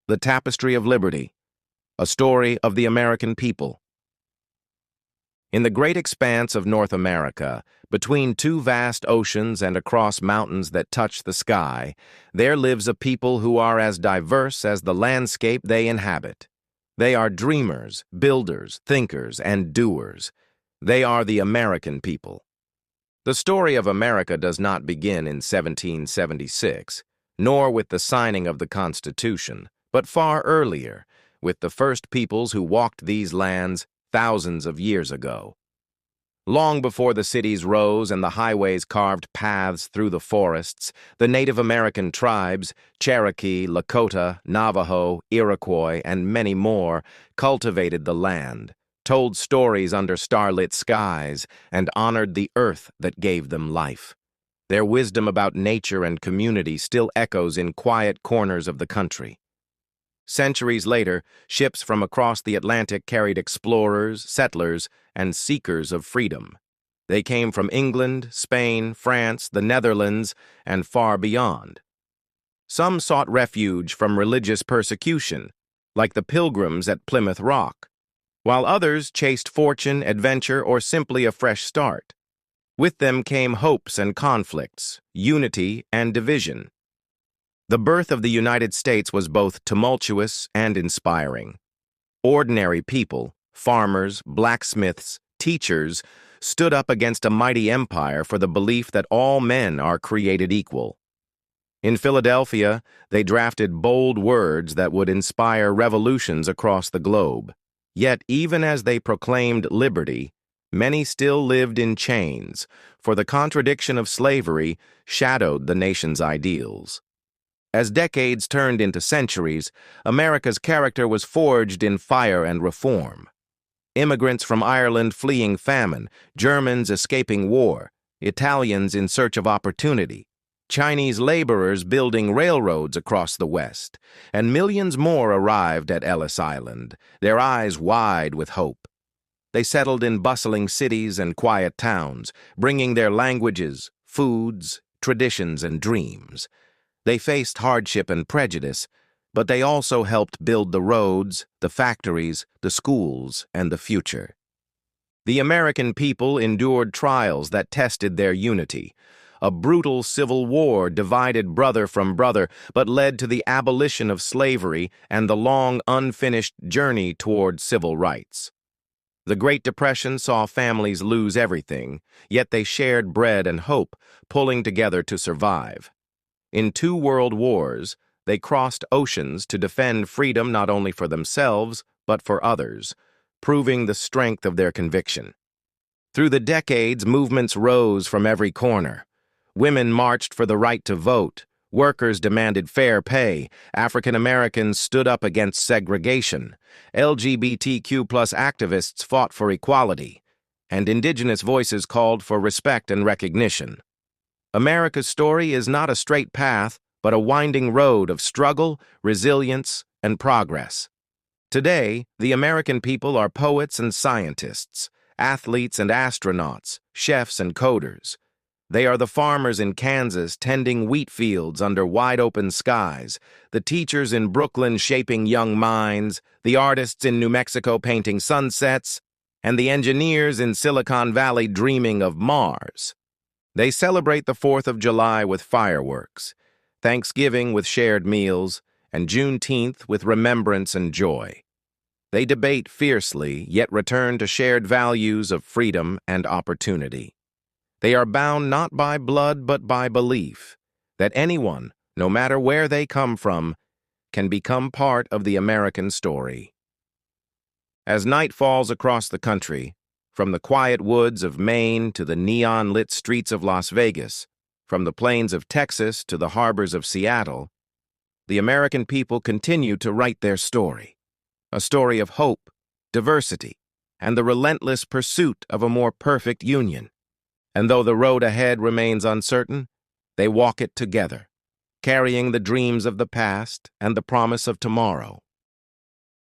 The Tapestry of Liberty, a story of the American people. In the great expanse of North America, between two vast oceans and across mountains that touch the sky, there lives a people who are as diverse as the landscape they inhabit. They are dreamers, builders, thinkers, and doers. They are the American people. The story of America does not begin in 1776, nor with the signing of the Constitution, but far earlier, with the first peoples who walked these lands thousands of years ago. Long before the cities rose and the highways carved paths through the forests, the Native American tribes, Cherokee, Lakota, Navajo, Iroquois, and many more, cultivated the land, told stories under starlit skies, and honored the earth that gave them life. Their wisdom about nature and community still echoes in quiet corners of the country. Centuries later, ships from across the Atlantic carried explorers, settlers, and seekers of freedom. They came from England, Spain, France, the Netherlands, and far beyond. Some sought refuge from religious persecution, like the Pilgrims at Plymouth Rock, while others chased fortune, adventure, or simply a fresh start. With them came hopes and conflicts, unity and division. The birth of the United States was both tumultuous and inspiring. Ordinary people, farmers, blacksmiths, teachers, stood up against a mighty empire for the belief that all men are created equal. In Philadelphia, they drafted bold words that would inspire revolutions across the globe. Yet, even as they proclaimed liberty, many still lived in chains, for the contradiction of slavery shadowed the nation's ideals. As decades turned into centuries, America's character was forged in fire and reform. Immigrants from Ireland fleeing famine, Germans escaping war, Italians in search of opportunity, Chinese laborers building railroads across the West, and millions more arrived at Ellis Island, their eyes wide with hope. They settled in bustling cities and quiet towns, bringing their languages, foods, traditions, and dreams. They faced hardship and prejudice, but they also helped build the roads, the factories, the schools, and the future. The American people endured trials that tested their unity. A brutal civil war divided brother from brother, but led to the abolition of slavery and the long, unfinished journey toward civil rights. The Great Depression saw families lose everything, yet they shared bread and hope, pulling together to survive. In 2 world wars, they crossed oceans to defend freedom not only for themselves, but for others, proving the strength of their conviction. Through the decades, movements rose from every corner. Women marched for the right to vote, workers demanded fair pay, African Americans stood up against segregation, LGBTQ+ activists fought for equality, and indigenous voices called for respect and recognition. America's story is not a straight path, but a winding road of struggle, resilience, and progress. Today, the American people are poets and scientists, athletes and astronauts, chefs and coders. They are the farmers in Kansas tending wheat fields under wide-open skies, the teachers in Brooklyn shaping young minds, the artists in New Mexico painting sunsets, and the engineers in Silicon Valley dreaming of Mars. They celebrate the 4th of July with fireworks, Thanksgiving with shared meals, and Juneteenth with remembrance and joy. They debate fiercely, yet return to shared values of freedom and opportunity. They are bound not by blood but by belief that anyone, no matter where they come from, can become part of the American story. As night falls across the country, from the quiet woods of Maine to the neon-lit streets of Las Vegas, from the plains of Texas to the harbors of Seattle, the American people continue to write their story, a story of hope, diversity, and the relentless pursuit of a more perfect union. And though the road ahead remains uncertain, they walk it together, carrying the dreams of the past and the promise of tomorrow.